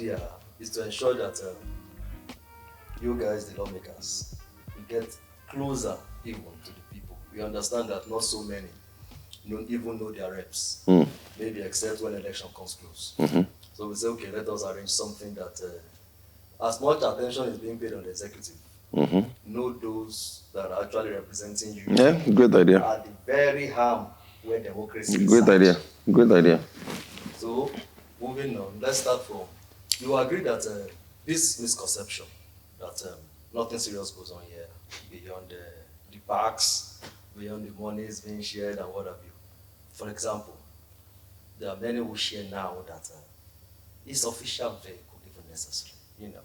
idea is to ensure that you guys, the lawmakers, you get closer even to the people. We understand that not so many don't even know their reps, maybe except when election comes close. So we say, okay, let us arrange something that, as much attention is being paid on the executive, know those that are actually representing you. Yeah, good idea. At the very harm where democracy is. Good idea. Good idea. So, moving on, let's start from, you agree that this misconception that nothing serious goes on here beyond the parks, beyond the monies being shared and what have you. For example, there are many who share now that it's official vehicle even necessary. You know,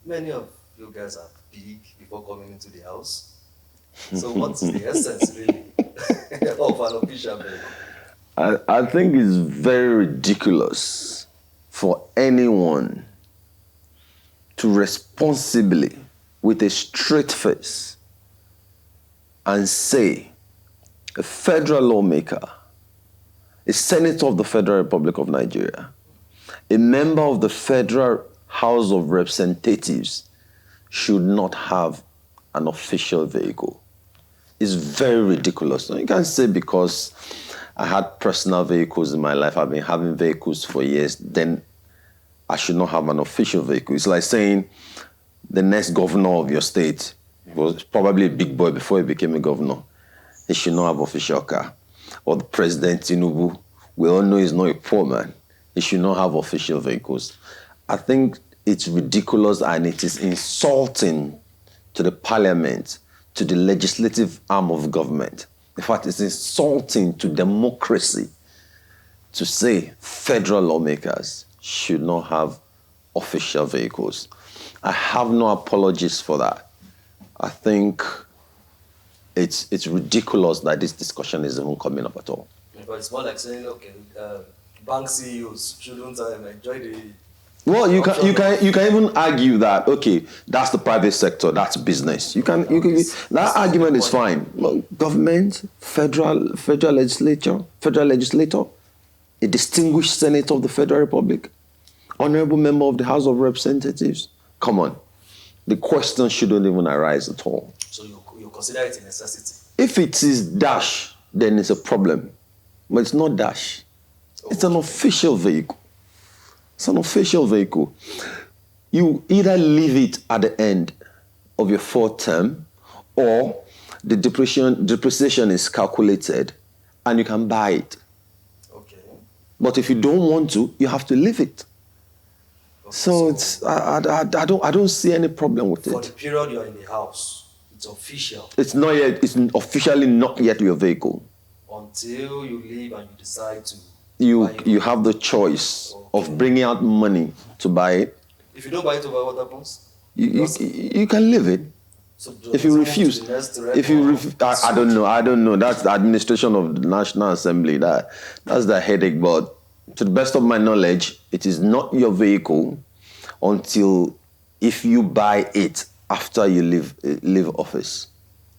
many of you guys are big before coming into the house. So what's the essence really of an official vehicle? I think it's very ridiculous for anyone to responsibly, with a straight face, and say a federal lawmaker, a senator of the Federal Republic of Nigeria, a member of the Federal House of Representatives should not have an official vehicle. It's very ridiculous. You can't say because I had personal vehicles in my life, I've been having vehicles for years, then I should not have an official vehicle. It's like saying the next governor of your state was probably a big boy before he became a governor. He should not have an official car. Or the president, Tinubu, we all know he's not a poor man. He should not have official vehicles. I think it's ridiculous and it is insulting to the parliament, to the legislative arm of government. In fact, it's insulting to democracy to say federal lawmakers should not have official vehicles. I have no apologies for that. I think it's ridiculous that this discussion is even coming up at all. But it's more like saying, okay, bank CEOs shouldn't enjoy the... Well, you can even argue that, okay, that's the private sector, that's business. That argument is fine. Well, government, federal legislator, a distinguished senator of the Federal Republic, honorable member of the House of Representatives. Come on. The question shouldn't even arise at all. So you consider it a necessity? If it is dash, then it's a problem. But it's not dash. It's an official vehicle. It's an official vehicle. You either leave it at the end of your fourth term or the depreciation is calculated and you can buy it. Okay. But if you don't want to, you have to leave it. Okay, so it's I don't see any problem with it. For the period you're in the house, it's official. It's not yet. It's officially not yet your vehicle. Until you leave and you decide to. You have the choice of bringing out money to buy it. If you don't buy it, what happens? You can leave it. So if you refuse, I don't know. That's the administration of the National Assembly. That's the headache. But to the best of my knowledge, it is not your vehicle until if you buy it after you leave office.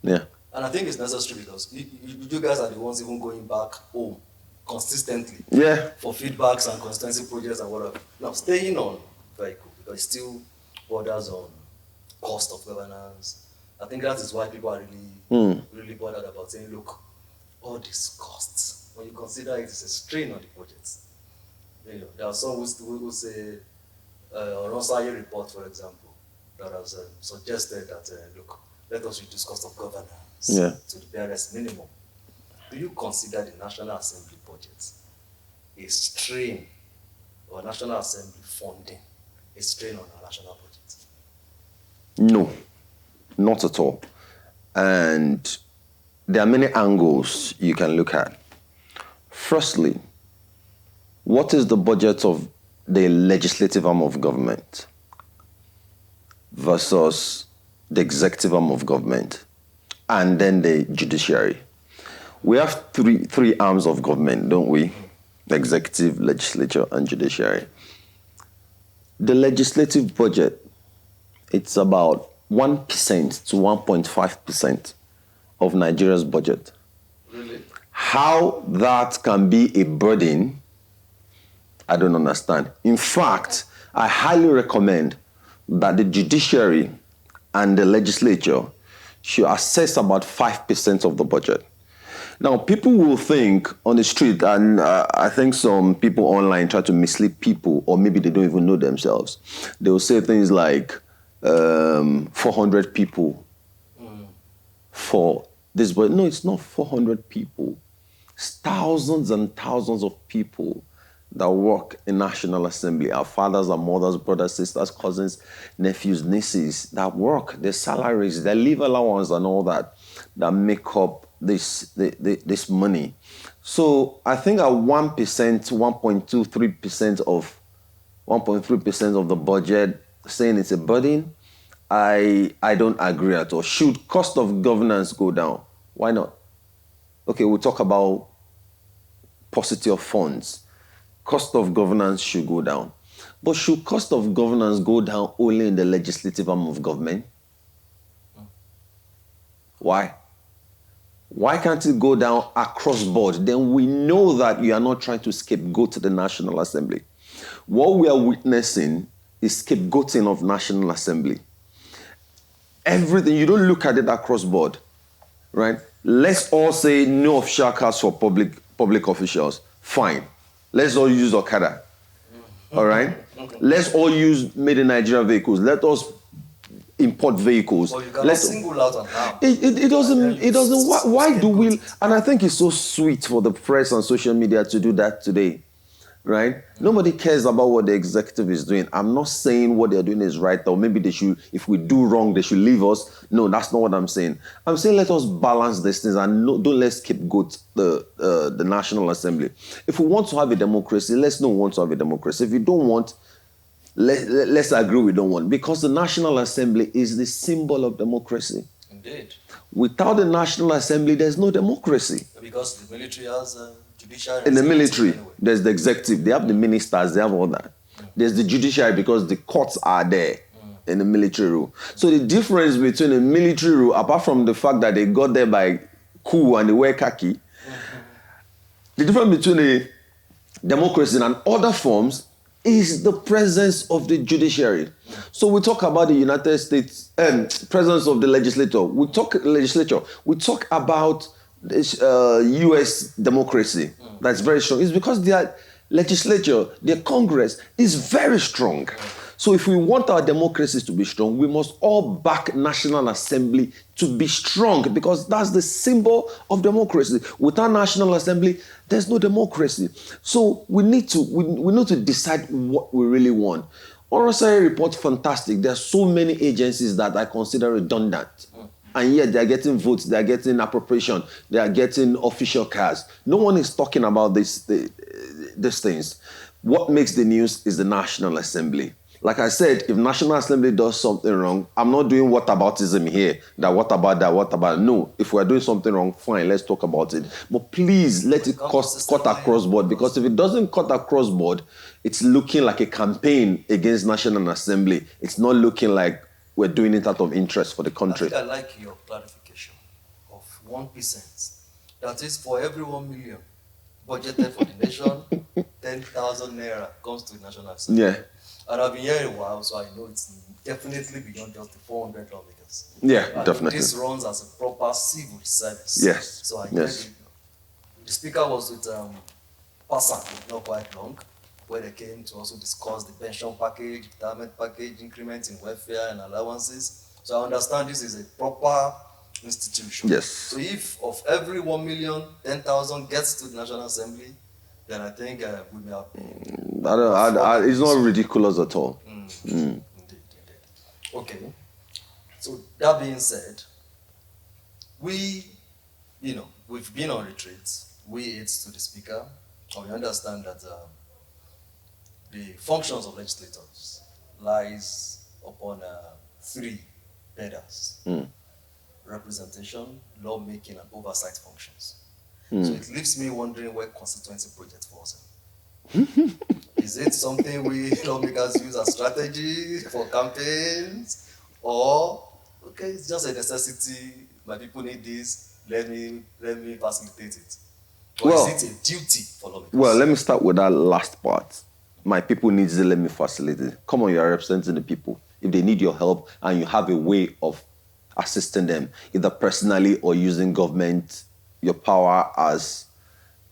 Yeah. And I think it's necessary because you guys are the ones even going back home consistently. Yeah. For feedbacks and consistency projects and whatever. Now, staying on vehicle because it still borders on cost of governance. I think that is why people are really bothered about saying, look, all these costs, when you consider it is a strain on the budget. You know, there are some who say, Ronsaye report, for example, that has suggested that, look, let us reduce cost of governance to the barest minimum. Do you consider the National Assembly budget a strain or National Assembly funding a strain on our national budget? No, not at all. And there are many angles you can look at. Firstly, what is the budget of the legislative arm of government versus the executive arm of government and then the judiciary? We have three arms of government, don't we? Executive, legislature, and judiciary. The legislative budget, it's about 1% to 1.5% of Nigeria's budget. Really? How that can be a burden, I don't understand. In fact, I highly recommend that the judiciary and the legislature should assess about 5% of the budget. Now, people will think on the street, and I think some people online try to mislead people, or maybe they don't even know themselves. They will say things like 400 people for this, but no, it's not 400 people. It's thousands and thousands of people that work in National Assembly. Our fathers, our mothers, brothers, sisters, cousins, nephews, nieces that work, their salaries, their leave allowance and all that make up this money. So I think at 1%, 1.23% of 1.3% of the budget, saying it's a burden, I don't agree at all. Should cost of governance go down? Why not? Okay, we'll talk about paucity of funds. Cost of governance should go down. But should cost of governance go down only in the legislative arm of government? Why? Why can't it go down across board? Then we know that you are not trying to scapegoat the National Assembly. What we are witnessing is scapegoating of National Assembly. Everything, you don't look at it across board, right? Let's all say no official cars for public officials. Fine. Let's all use Okada. All right? Let's all use made in Nigeria vehicles. Let us import vehicles. But you cannot single out on how. It doesn't. Why do we? And I think it's so sweet for the press and social media to do that today, right? Nobody cares about what the executive is doing. I'm not saying what they're doing is right, or maybe they should. If we do wrong, they should leave us. No, that's not what I'm saying. I'm saying let us balance these things and don't let's scapegoat the National Assembly. If we want to have a democracy, let's know we want to have a democracy. If you don't want, let's agree we don't want, because the National Assembly is the symbol of democracy. Indeed. Without the National Assembly, there's no democracy. Because the military has judiciary. In the military, anyway. there's the executive. They have the ministers. They have all that. There's the judiciary because the courts are there in the military rule. So the difference between the military rule, apart from the fact that they got there by coup and they wear khaki, the difference between a democracy and other forms is the presence of the judiciary. So we talk about the United States presence of the legislature. We talk about this U.S. democracy that's very strong. It's because their legislature, their Congress is very strong. So if we want our democracies to be strong, we must all back National Assembly to be strong, because that's the symbol of democracy. Without National Assembly, there's no democracy. So we need to decide what we really want. Orosai report, fantastic. There are so many agencies that I consider redundant. And yet they are getting votes, they are getting appropriation, they are getting official cars. No one is talking about these things. What makes the news is the National Assembly. Like I said, if National Assembly does something wrong, I'm not doing whataboutism here. That what about that, what about... No, if we're doing something wrong, fine, let's talk about it. But please, let it cut across board, because if it doesn't cut across board, it's looking like a campaign against National Assembly. It's not looking like we're doing it out of interest for the country. I like your clarification of 1%. That is, for every 1 million budgeted for the nation, 10,000 naira comes to the National Assembly. Yeah. And I've been here a while, so I know it's definitely beyond just the 400 lawmakers. Yeah, and definitely. This runs as a proper civil service. Yes. So I get it. The speaker was with PASA not quite long, where they came to also discuss the pension package, retirement package, increments in welfare and allowances. So I understand this is a proper institution. Yes. So if of every 1 million, 10,000 gets to the National Assembly, then I think we may have been... it's not ridiculous at all. Indeed. Okay. So that being said, we've been on retreats. We aids to the speaker, and we understand that the functions of legislators lies upon 3 pillars: representation, lawmaking, and oversight functions. So it leaves me wondering where constituency project falls in. Is it something we lawmakers use as strategy for campaigns, or okay, it's just a necessity? My people need this. Let me facilitate it. Or is it a duty for lawmakers? Well, let me start with that last part. my people needs it, let me facilitate. Come on, you are representing the people. If they need your help and you have a way of assisting them, either personally or using government, your power as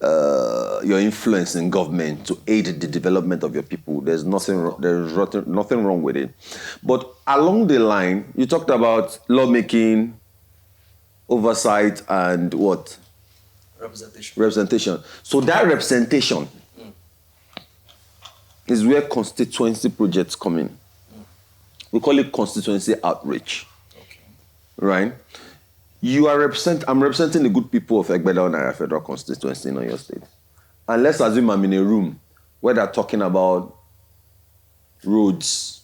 your influence in government to aid the development of your people, there's nothing wrong with it. But along the line, you talked about lawmaking, oversight, and what? Representation. So that representation is where constituency projects come in. We call it constituency outreach. Okay. Right? I'm representing the good people of Egbeda Onara Federal Constituency in your state. And let's assume I'm in a room where they're talking about roads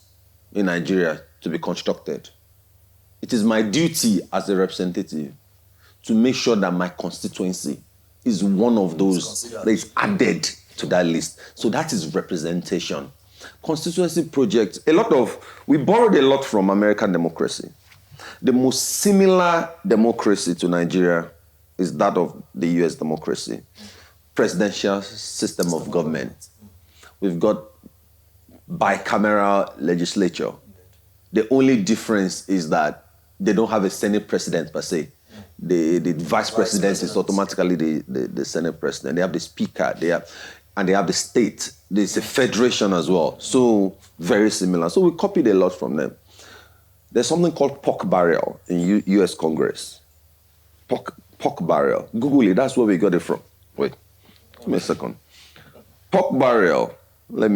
in Nigeria to be constructed. It is my duty as a representative to make sure that my constituency is one of those that is added to that list. So that is representation. Constituency projects, we borrowed a lot from American democracy. The most similar democracy to Nigeria is that of the US democracy. Presidential system of government. We've got bicameral legislature. The only difference is that they don't have a Senate president per se. The vice president is automatically the Senate president. They have the speaker, they have the state. There's a federation as well. So very similar. So we copied a lot from them. There's something called pork barrel in US Congress. Pork barrel. Google it, that's where we got it from. Wait, give me a second. Pork barrel, I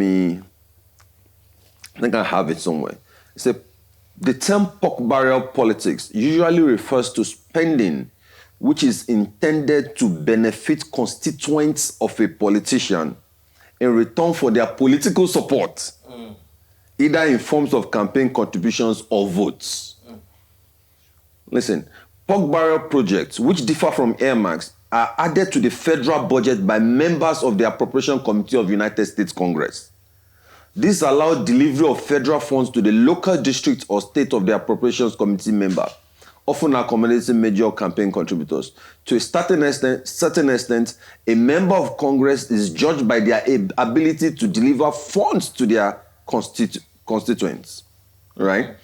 think I have it somewhere. The term pork barrel politics usually refers to spending which is intended to benefit constituents of a politician in return for their political support, either in forms of campaign contributions or votes. Listen, pork barrel projects, which differ from earmarks, are added to the federal budget by members of the Appropriation Committee of United States Congress. This allows delivery of federal funds to the local district or state of the Appropriations Committee member, often accommodating major campaign contributors. To a certain extent, a member of Congress is judged by their ability to deliver funds to their constituents, right?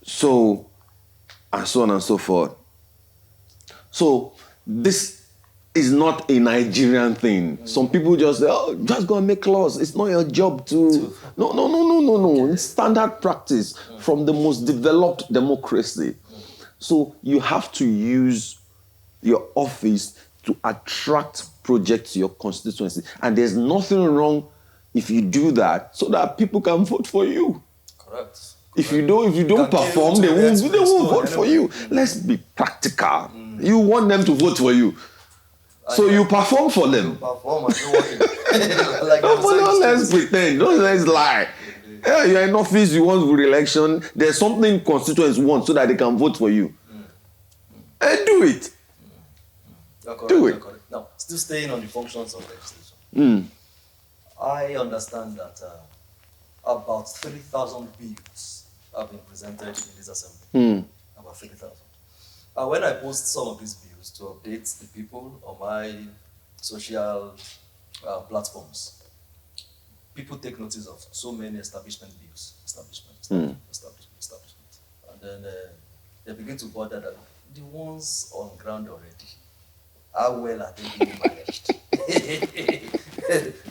So, and so on and so forth. So, this is not a Nigerian thing. Some people just say, oh, just go and make laws. It's not your job to... No. It's standard practice from the most developed democracy. So you have to use your office to attract projects to your constituency. And there's nothing wrong if you do that so that people can vote for you. Correct. If you don't perform, they won't vote for you. Let's be practical. You want them to vote for you. So you perform for them. Perform and do what let's pretend. Let's lie. Yeah, you're in office, you want re-election. There's something constituents want so that they can vote for you. And do it. Do it. Now, still staying on the functions of legislation. I understand that about 3,000 bills have been presented in this assembly. About 3,000. When I post some of these bills to update the people on my social platforms, people take notice of so many establishment bills. Establishment. And then they begin to bother that the ones on ground already, how well are they being managed?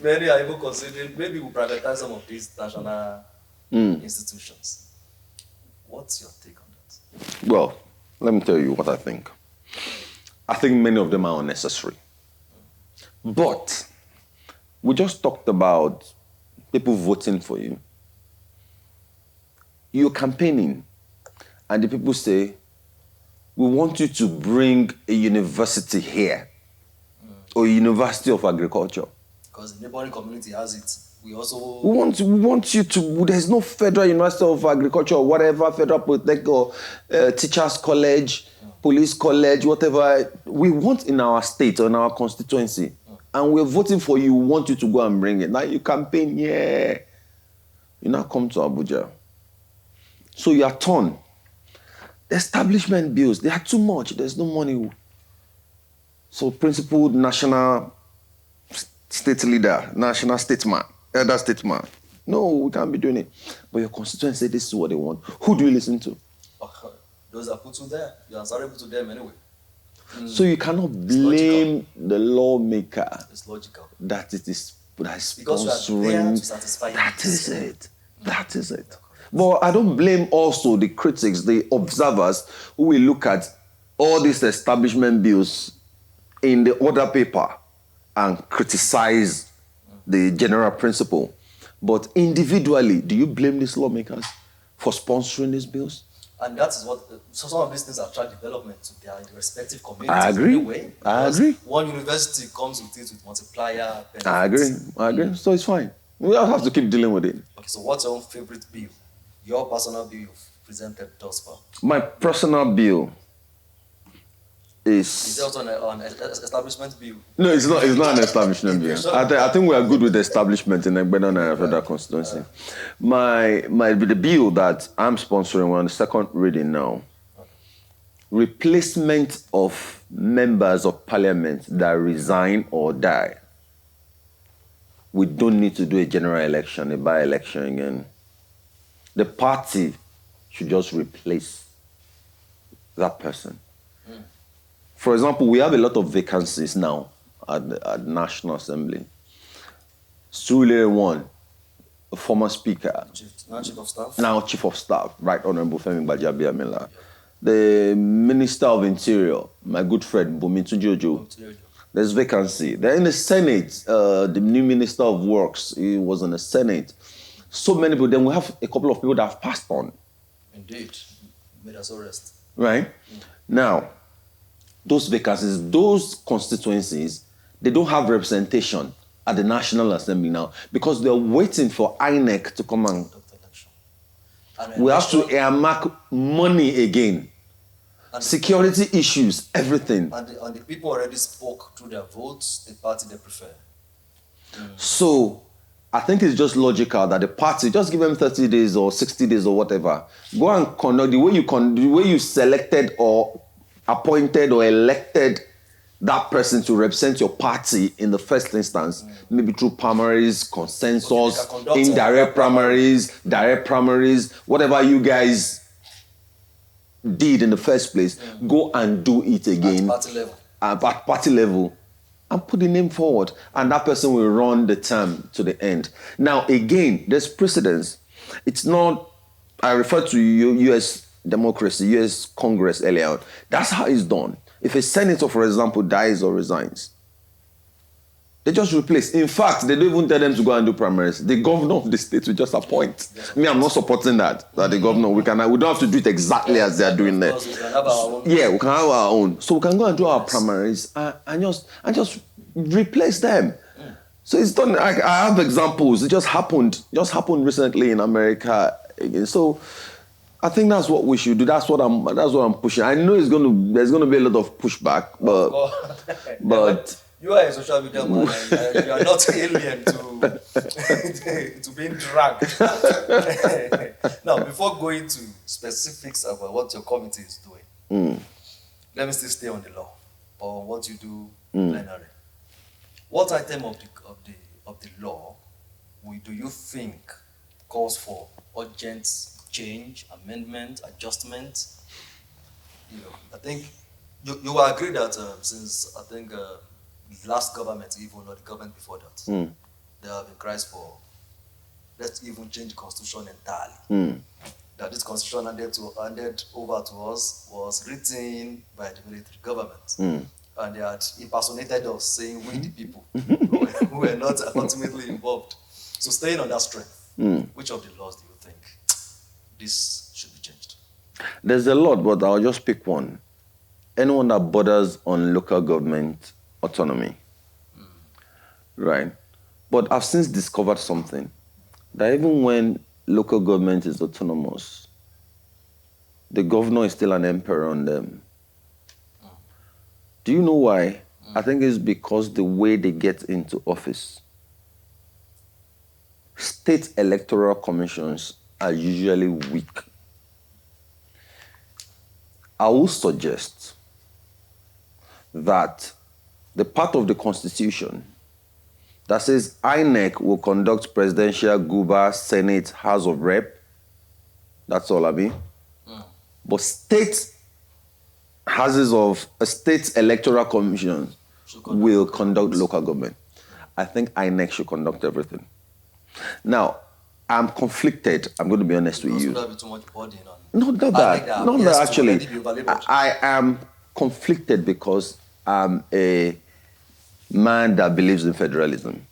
Many are even considering, maybe we privatize some of these national institutions. What's your take on that? Well, let me tell you what I think. I think many of them are unnecessary. But we just talked about people voting for you. You're campaigning, and the people say, we want you to bring a university here, or a University of Agriculture. Because the neighboring community has it. We want you to, there's no Federal University of Agriculture or whatever, Federal Polytechnic or Teachers College, Police College, whatever. We want in our state or in our constituency. And we're voting for you. We want you to go and bring it. Now you campaign, You now come to Abuja. So you are torn. The establishment bills, they are too much. There's no money. So principled national state leader, national statesman, elder statesman. No, we can't be doing it. But your constituents say this is what they want. Who do you listen to? Those are put you there. You're answerable to them anyway. So you cannot blame the lawmaker It's logical. that it is Because you are there sponsoring. to satisfy That needs. is it. That is it. But I don't blame also the critics, the observers who will look at all these establishment bills in the other paper and criticize the general principle. But individually, do you blame these lawmakers for sponsoring these bills? And that is what, so some of these things attract development to their respective communities. I agree. Anyway, I agree. One university comes with it with multiplier benefits. I agree. I agree. So it's fine. We don't have to keep dealing with it. Okay, so what's your own favorite bill? Your personal bill you've presented thus far? My personal bill Is there also an establishment bill? No, it's not. It's not an establishment bill. I think we are good with the establishment in Egbedo and Federal Constituency. The bill that I'm sponsoring, we're on the second reading now. Replacement of members of parliament that resign or die. We don't need to do a general election, a by-election again. The party should just replace that person. For example, we have a lot of vacancies now at the National Assembly. Surulere one, a former speaker. Now Chief of Staff? Now Chief of Staff, Right Honorable Femi Gbajabiamila. The Minister of Interior, my good friend, Bumitu Jojo. There's vacancy. Then in the Senate, the new Minister of Works, he was in the Senate. So many people. Then we have a couple of people that have passed on. Indeed. Made us all rest. Right? Now, those vacancies, those constituencies, they don't have representation at the National Assembly now because they're waiting for INEC to come and we have to earmark money again. Security issues, everything. And the people already spoke through their votes, the party they prefer. So, I think it's just logical that the party, just give them 30 days or 60 days or whatever. Go and conduct the way you selected or appointed or elected that person to represent your party in the first instance, maybe through primaries, consensus, indirect primaries, direct primaries, whatever you guys did in the first place, go and do it again At party level and put the name forward, and that person will run the term to the end. Now, again, there's precedence. It's not, I refer to U.S. democracy, U.S. Congress earlier on. That's how it's done. If a senator, for example, dies or resigns, they just replace. In fact, they don't even tell them to go and do primaries. The governor of the state will just appoint. Me, I'm not supporting that. That the governor, we don't have to do it exactly as they're doing there. We can have our own. Yeah, we can have our own. So we can go and do our primaries and just replace them. So it's done. I have examples. It just happened recently in America again. So I think that's what we should do. That's what I'm pushing. I know there's gonna be a lot of pushback, but you are a social media man. And you are not alien to being dragged. Now, before going to specifics about what your committee is doing, let me still stay on the law or what you do plenary. What item of the law do you think calls for urgent change, amendment, adjustment? I think you will agree that since I think the last government, even or the government before that, there have been cries for let's even change the constitution entirely. That this constitution handed over to us was written by the military government. And they had impersonated us, saying we the people who were not ultimately involved. So staying on that strength, which of the laws do you think this should be changed? There's a lot, but I'll just pick one. Anyone that borders on local government autonomy. Right? But I've since discovered something, that even when local government is autonomous, the governor is still an emperor on them. Do you know why? I think it's because the way they get into office. State electoral commissions are usually weak. I will suggest that the part of the Constitution that says INEC will conduct presidential, guber, Senate, House of Rep. That's all, Abi. But state houses of state electoral commission will conduct local government. I think INEC should conduct everything. Now, I'm conflicted. I'm going to be honest with you. Would be too much burden on. No, not that. Not that actually. I am conflicted because I'm a man that believes in federalism.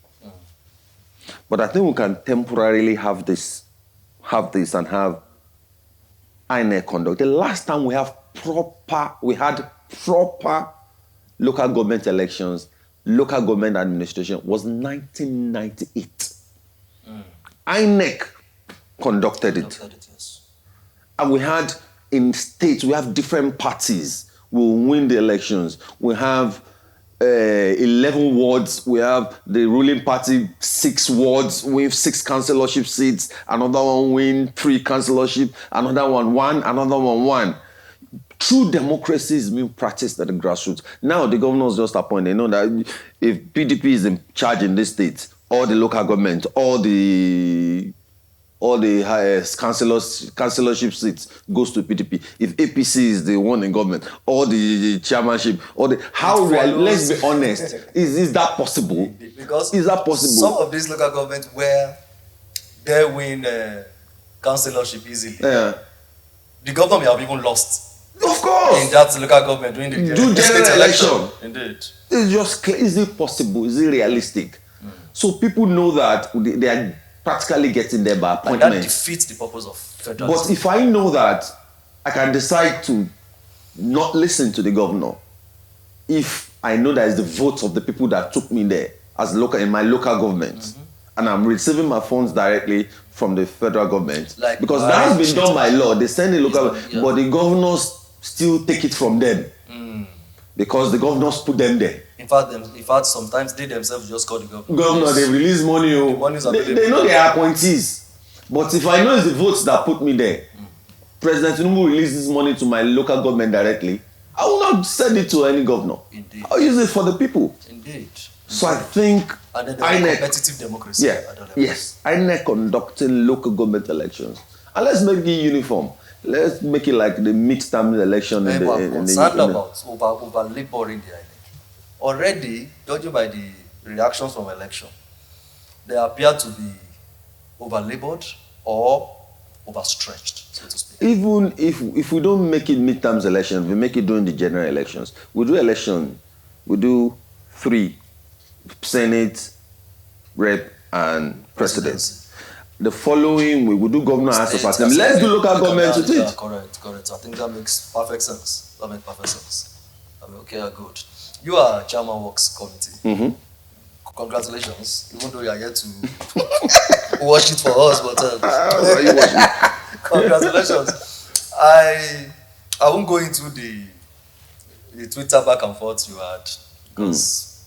But I think we can temporarily have this and have INEC conduct. The last time we had proper local government elections, local government administration was 1998. INEC conducted it. Yes. And we had in states, we have different parties. We'll win the elections. We have 11 wards. We have the ruling party 6 wards with 6 councillorship seats. Another one win 3 councillorship. Another one 1. Another one 1. True democracy is being practiced at the grassroots. Now the governors just appoint. They know that if PDP is in charge in this state, all the local government, all the highest councillorship seats goes to PDP. If APC is the one in government, all the chairmanship, let's be honest, is that possible? Because is that possible? Some of these local governments where they win councillorship easily, the governor may have even lost. Of course. In that local government during the general election. Indeed. It's just, is it possible? Is it realistic? So people know that they are practically getting there by appointment. And that defeats the purpose of federalism. But if I know that I can decide to not listen to the governor, if I know that it's the votes of the people that took me there as in my local government, and I'm receiving my funds directly from the federal government, because that has been done by law. They send the local, but the governors still take it from them because the governors put them there. In fact, sometimes they themselves just call the governor. Governor, they release money. They know they are appointees. But if I know it's the votes that put me there, President Tinubu releases money to my local government directly, I will not send it to any governor. Indeed. I'll use it for the people. Indeed. So I think and then INEC, competitive democracy. Yes. INEC conducting local government elections. And let's make it uniform. Let's make it like the midterm election. I'm concerned about over-laboring the INEC. Already, judging by the reactions from election, they appear to be over-labored or overstretched, so to speak. Even if we don't make it midterms elections, we make it during the general elections. We do election, we do 3, Senate, Rep, and President. The following week, we do governor House of Assembly. Let's do local government with it. Correct. I think that makes perfect sense. I mean, okay, good. You are Chairman Works Committee. Congratulations, even though you are yet to watch it for us, but congratulations. I won't go into the Twitter back and forth you had because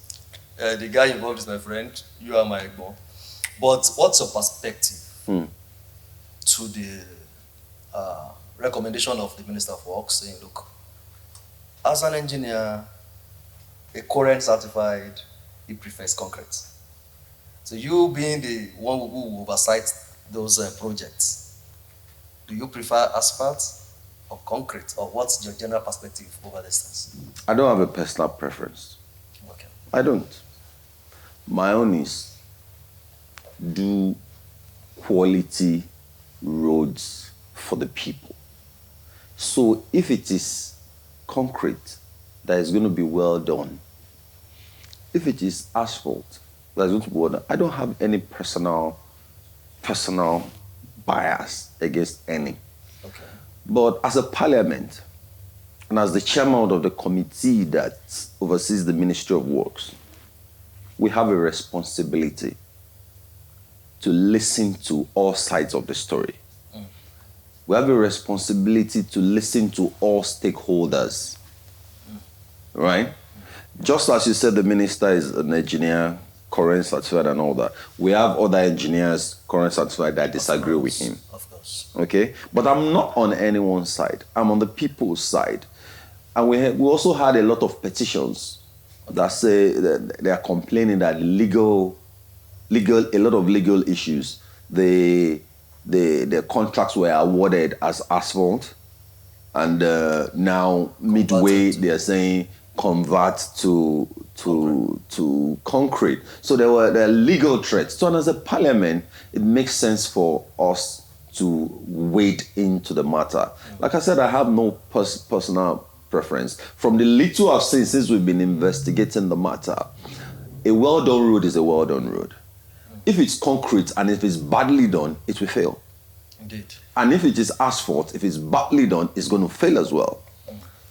the guy involved is my friend. You are my ego. But what's your perspective to the recommendation of the Minister of Works saying, look, as an engineer, a current certified, he prefers concrete. So you being the one who oversight those projects, do you prefer asphalt or concrete, or what's your general perspective over this thing? I don't have a personal preference. Okay. I don't. My own is do quality roads for the people. So if it is concrete, that is going to be well done. If it is asphalt, that is going to be well done. I don't have any personal bias against any. Okay. But as a parliament, and as the chairman of the committee that oversees the Ministry of Works, we have a responsibility to listen to all sides of the story. We have a responsibility to listen to all stakeholders. Right? Just as you said, the minister is an engineer, current certified and all that. We have other engineers, current certified, that disagree with him. Of course. Okay? But I'm not on anyone's side. I'm on the people's side. And we also had a lot of petitions that say that they are complaining that legal a lot of legal issues. The contracts were awarded as asphalt, and now midway they're saying convert to concrete. So there are legal threats. So as a parliament, it makes sense for us to wade into the matter. Like I said, I have no personal preference. From the little I've seen since we've been investigating the matter, a well-done road is a well-done road. If it's concrete and if it's badly done, it will fail. Indeed. And if it is asphalt, if it's badly done, it's going to fail as well.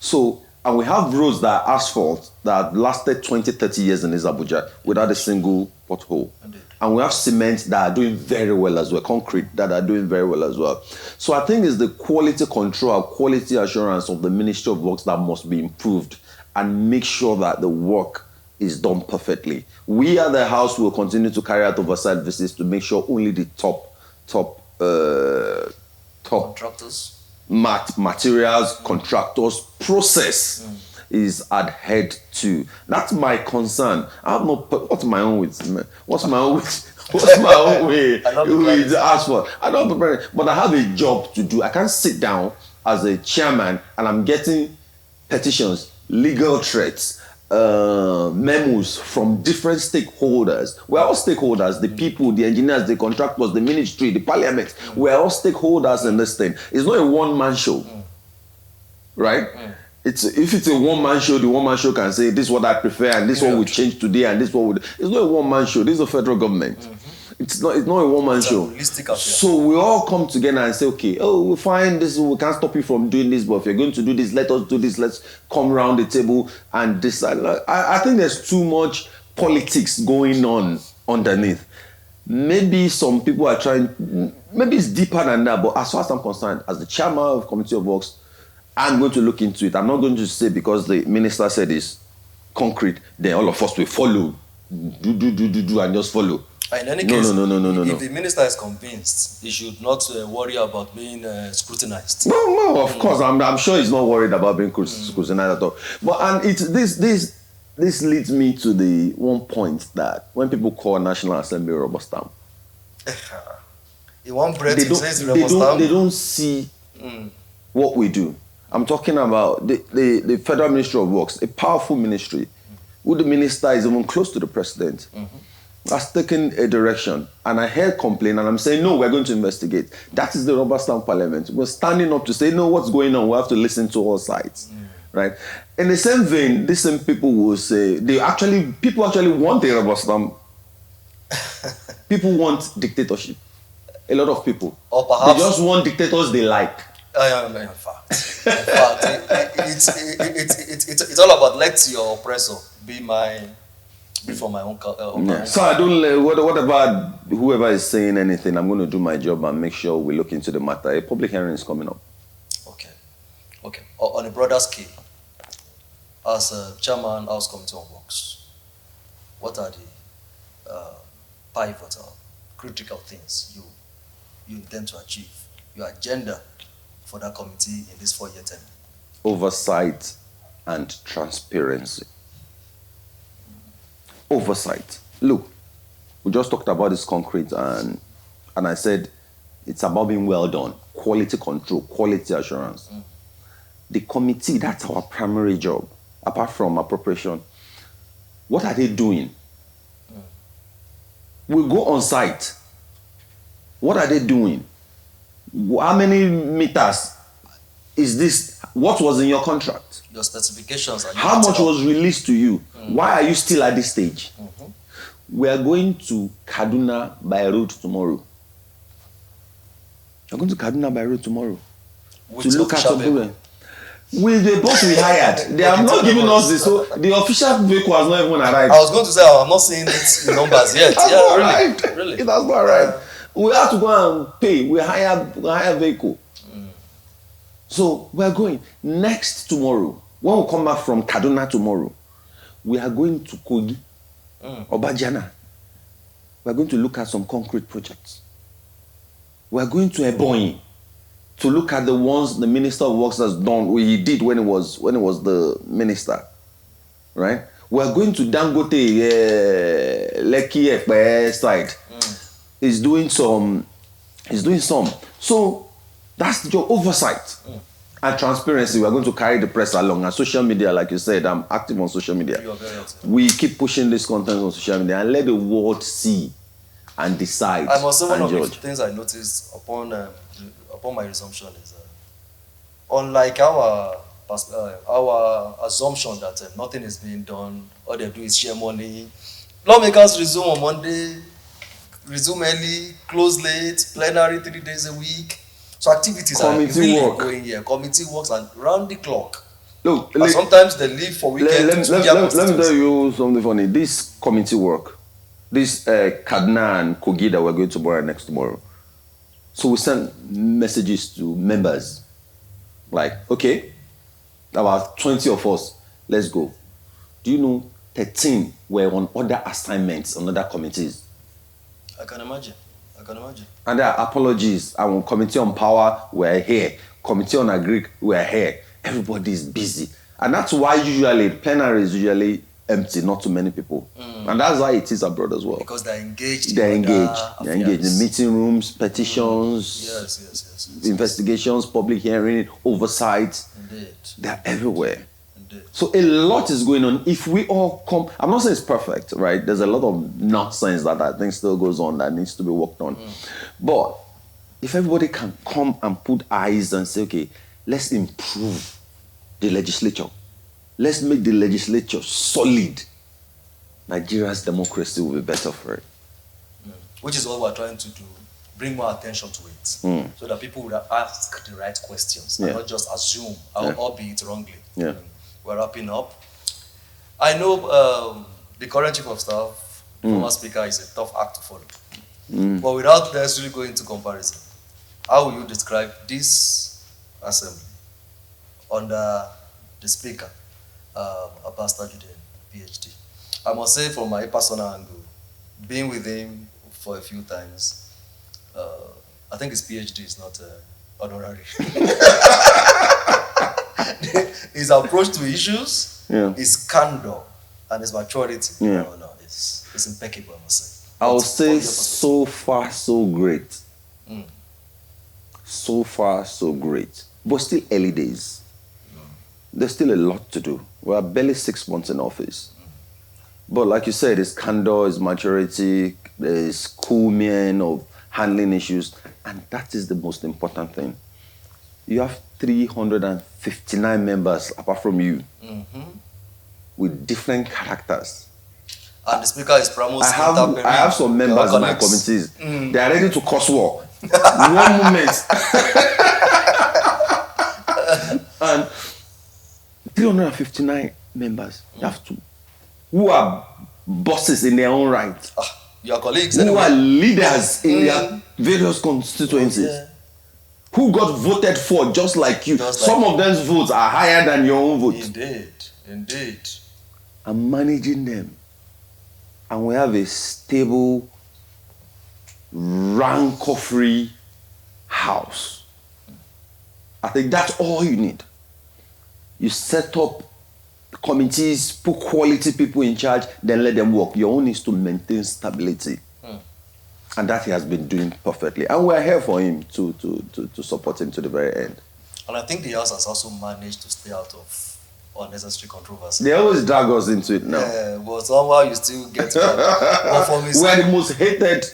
So, and we have roads that are asphalt that lasted 20, 30 years in this Abuja without a single pothole. Indeed. And we have cement that are doing very well as well, concrete that are doing very well as well. So I think it's the quality control, quality assurance of the Ministry of Works that must be improved and make sure that the work is done perfectly. We at the House will continue to carry out oversight visits to make sure only the top Contractors. Materials, contractors, process is adhered to. That's my concern. I have no. What's my own with? What's my own way? With asphalt. I don't prepare, but I have a job to do. I can't sit down as a chairman and I'm getting petitions, legal threats, memos from different stakeholders. We're all stakeholders, the people, the engineers, the contractors, the ministry, the parliament. We're all stakeholders in this thing. It's not a one-man show, right? If it's a one-man show, the one-man show can say, this is what I prefer, and this is what we change today, and this is what we do. It's not a one-man show. This is a federal government. It's not a one-man show. So we all come together and say, okay, we find this, we can't stop you from doing this, but if you're going to do this, let us do this, let's come around the table and decide. I think there's too much politics going on underneath. Maybe some people are trying, maybe it's deeper than that, but as far as I'm concerned, as the chairman of Committee of Works, I'm going to look into it. I'm not going to say because the minister said it's concrete, then all of us will follow, do, and just follow. In any case, no. If the minister is convinced, he should not worry about being scrutinized. No, of course. I'm sure he's not worried about being scrutinized at all. But this leads me to the one point that when people call National Assembly rubber stamp, in one breath, he says rubber stamp. They don't see what we do. I'm talking about the Federal Ministry of Works, a powerful ministry, who the minister is even close to the president. Has taken a direction, and I heard complaint, and I'm saying, no, we're going to investigate. That is the rubber stamp parliament. We're standing up to say, no, what's going on? We have to listen to all sides, right? In the same vein, these same people will say, people actually want a rubber stamp. People want dictatorship. A lot of people. Or perhaps they just want dictators they like. In fact, it's all about let your oppressor be for my own. So I don't. What about whoever is saying anything? I'm going to do my job and make sure we look into the matter. A public hearing is coming up. Okay. On a broader scale, as a chairman, House Committee on Works, what are the pivotal, critical things you intend to achieve? Your agenda for that committee in this 4-year term? Oversight and transparency. Oversight. Look, we just talked about this concrete and I said it's about being well done. Quality control, quality assurance. The committee, that's our primary job, apart from appropriation. What are they doing? We go on site. What are they doing? How many meters is this? What was in your contract? Your specifications. How much was released to you? Why are you still at this stage? We are going to Kaduna by road tomorrow. We're going to Kaduna by road tomorrow to look at something. With the bus we hired, they have not given us this. So the official vehicle has not even arrived. I was going to say I'm not seeing it in numbers yet. Really. It has not arrived. We have to go and pay. We hire vehicle. So we're going next tomorrow. When we come back from Kaduna tomorrow, we are going to Kogi, Obajana. We're going to look at some concrete projects. We're going to Ebonyi to look at the ones the Minister of Works has done, he did when he was the minister, right? We're going to Dangote, Lekki, Ekpe side. He's doing some. So that's your oversight and transparency. We're going to carry the press along. And social media, like you said, I'm active on social media. We keep pushing this content on social media and let the world see and decide. I must say one of the things I noticed upon my resumption is, unlike our assumption that nothing is being done, all they do is share money. Lawmakers resume on Monday, resume early, close late, plenary 3 days a week. So activities are really going here. Committee works and round the clock. Look, and sometimes they leave for weekend. Let me tell you something funny. This committee work, this Kaduna and Kogi that we're going to next tomorrow. So we send messages to members. Like, okay, about 20 of us, let's go. Do you know 13 were on other assignments on other committees? I can imagine. And there are apologies. Our committee on power, we're here. Committee on agric, we're here. Everybody is busy. And that's why usually plenary is usually empty, not too many people. And that's why it is abroad as well. Because they're engaged. They're engaged in meeting rooms, petitions, yes. investigations, public hearing, oversight. Indeed. They're everywhere. Indeed. So a lot is going on. If we all come, I'm not saying it's perfect, right? There's a lot of nonsense that I think still goes on that needs to be worked on. But if everybody can come and put eyes and say, okay, let's improve the legislature. Let's make the legislature solid. Nigeria's democracy will be better for it. Which is what we're trying to do. Bring more attention to it. So that people would ask the right questions and not just assume, albeit wrongly. We're wrapping up. I know the current chief of staff, former speaker, is a tough act to follow. But without necessarily going into comparison, how will you describe this assembly under the speaker, Pastor Judean, PhD? I must say, from my personal angle, being with him for a few times, I think his PhD is not honorary. His approach to issues, his candor, and his maturity. It's impeccable, I must say. I'll say so far, so great. So far, so great. But still early days. There's still a lot to do. We're barely 6 months in office. But like you said, his candor, his maturity, his cool man of handling issues. And that is the most important thing. You have 359 members, apart from you, with different characters. And the speaker is promoting. I have some members in my committees. They are ready to cause war. One moment. And 359 members. You have to. Who are bosses in their own right. Your colleagues. Who are leaders in their various constituencies. Who got voted for just like you. Some of them's votes are higher than your own vote. Indeed. I'm managing them. And we have a stable, rancor-free house. I think that's all you need. You set up committees, put quality people in charge, then let them work. Your own is to maintain stability. And that he has been doing perfectly. And we're here for him to support him to the very end. And I think the House has also managed to stay out of unnecessary controversy. They always drag us into it now. Yeah, but somehow you still get we're the most hated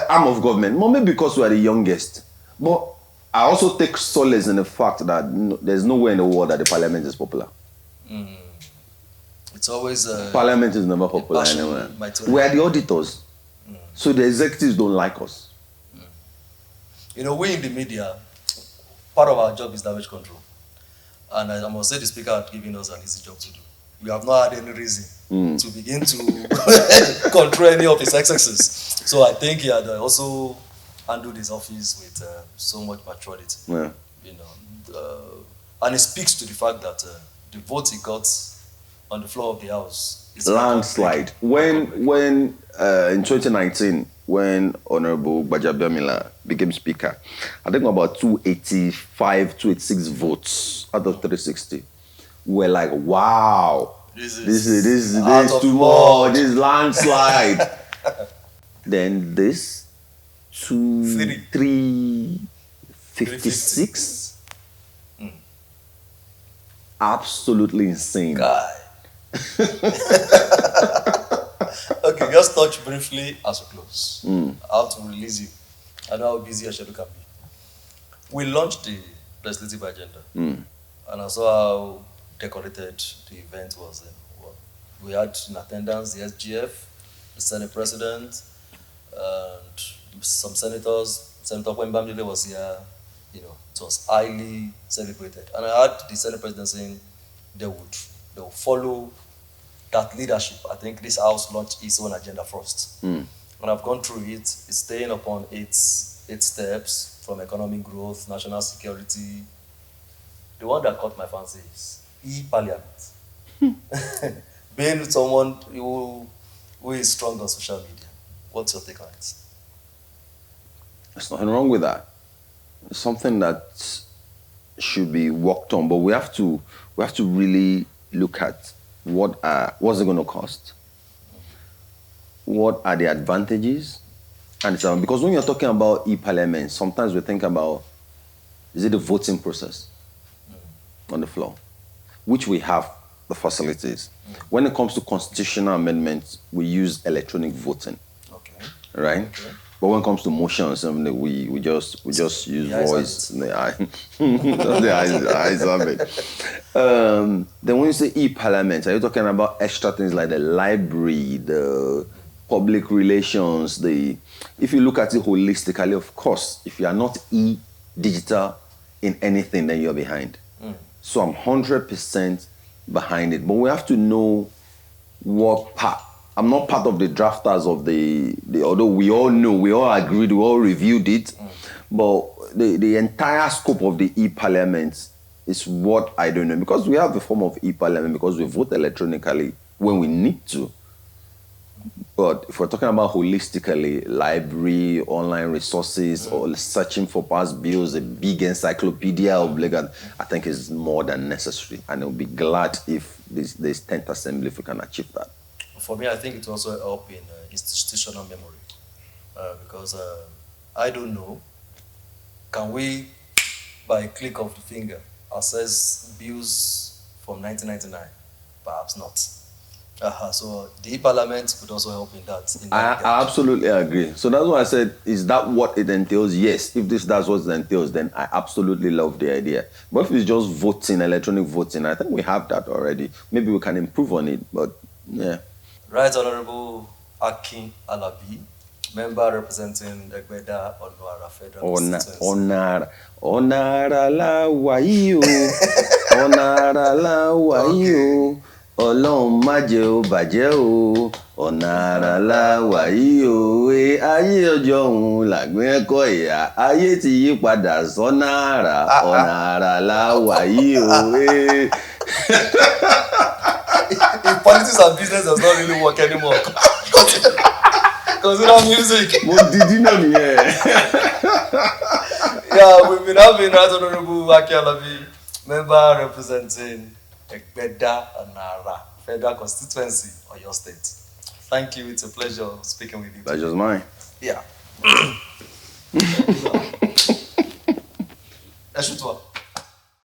arm of government. Maybe because we are the youngest. But I also take solace in the fact that there's nowhere in the world that the parliament is popular. It's always... parliament is never popular anywhere. We are the auditors. So the executives don't like us. You know, we in the media, part of our job is damage control. And I must say the speaker had given us an easy job to do. We have not had any reason to begin to control any of his excesses. So I think he had also handled his office with so much maturity. Yeah. You know, and it speaks to the fact that the vote he got on the floor of the House is landslide. When in 2019, when Honorable Gbajabiamila became Speaker, I think about 285, 286 votes out of 360. We're like, wow, This is too mud. much. This landslide. Then this 356. Absolutely insane. Guy. Okay, just touch briefly as we close. How to release you. I know how busy your schedule can be. We launched the legislative agenda, and I saw how decorated the event was. We had in attendance the SGF, the Senate President, and some senators. Senator Kwembamile was here. You know, it was highly celebrated. And I heard the Senate President saying they will follow that leadership. I think this House launched its own agenda first. And I've gone through it. It's staying upon eight steps from economic growth, national security. The one that caught my fancy is e-parliament. Being someone who is strong on social media, what's your take on it? There's nothing wrong with that. It's something that should be worked on, but we have to really look at what's it going to cost, what are the advantages, and so on. Because when you're talking about e-parliament, sometimes we think about, is it the voting process on the floor, which we have the facilities. When it comes to constitutional amendments, we use electronic voting, right? Okay. But when it comes to motions, we just use voice. The eyes of it. Then when you say e-parliament, are you talking about extra things like the library, the public relations? If you look at it holistically, of course, if you are not digital in anything, then you're behind. So I'm 100% behind it. But we have to know what part. I'm not part of the drafters of the although we all know, we all agreed, we all reviewed it, but the entire scope of the e-parliament is what I don't know, because we have the form of e-parliament because we vote electronically when we need to. But if we're talking about holistically, library, online resources, or searching for past bills, a big encyclopedia of legal, I think is more than necessary. And I'll be glad if this 10th assembly, if we can achieve that. For me, I think it will also help in institutional memory. Because I don't know, can we, by a click of the finger, access bills from 1999? Perhaps not. So the e-parliament could also help in that. I absolutely agree. So that's why I said, is that what it entails? Yes. If that's what it entails, then I absolutely love the idea. But if it's just voting, electronic voting, I think we have that already. Maybe we can improve on it, but yeah. Right Honorable Akin Alabi, member representing Egbeda Onuara Federal Constituency. Onara la wayo. Onara la wayo. Ọlọ́run má jẹ́ ó bàjẹ́ o, ọ̀nà àrà la wà yìí o, ayé ọjọ́ òun làgbé ẹ̀kọ́ ìyá, ayé ti yí padà sọ́nà àrà, ọ̀nà àrà la wà yìí o. If politics and business does not really work anymore, consider music. Yeah, we've been having Right Honorable Akin Alabi, member representing Egbeda Onuara Federal Constituency, Oyo State. Thank you. It's a pleasure speaking with you. Pleasure's mine. Yeah.